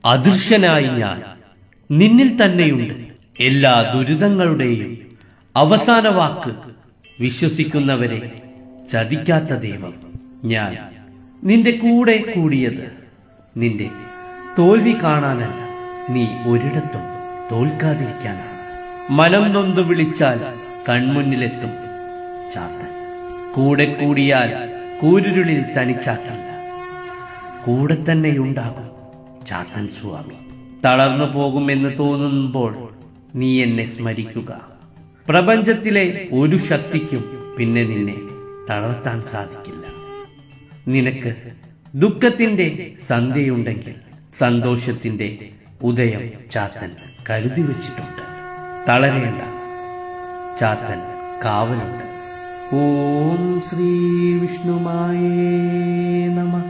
അദൃശ്യനായി ഞാൻ നിന്നിൽ തന്നെയുണ്ട്. എല്ലാ ദുരിതങ്ങളുടെയും അവസാന വാക്ക് വിശ്വസിക്കുന്നവരെ ചതിക്കാത്ത ദൈവം. ഞാൻ നിന്റെ കൂടെ കൂടിയത് നിന്റെ തോൽവി കാണാനല്ല, നീ ഒരിടത്തും തോൽക്കാതിരിക്കാനാണ്. മനം നൊന്തു വിളിച്ചാൽ കൺമുന്നിലെത്തും ചാത്തൻ. കൂടെ കൂടിയാൽ കൂരുരുളിൽ തനിച്ചാക്കില്ല, കൂടെ തന്നെയുണ്ടാകും ചാത്തൻ സ്വാമി. തളർന്നു പോകുമെന്ന് തോന്നുമ്പോൾ നീ എന്നെ സ്മരിക്കുക. പ്രപഞ്ചത്തിലെ ഒരു ശക്തിക്കും പിന്നെ നിന്നെ തളർത്താൻ സാധിക്കില്ല. നിനക്ക് ദുഃഖത്തിന്റെ സന്ധ്യയുണ്ടെങ്കിൽ സന്തോഷത്തിന്റെ ഉദയം ചാത്തൻ കരുതി വച്ചിട്ടുണ്ട്. തളരേണ്ട, ചാത്തൻ കാവലുണ്ട്. ഓം ശ്രീ വിഷ്ണുമായേ നമഃ.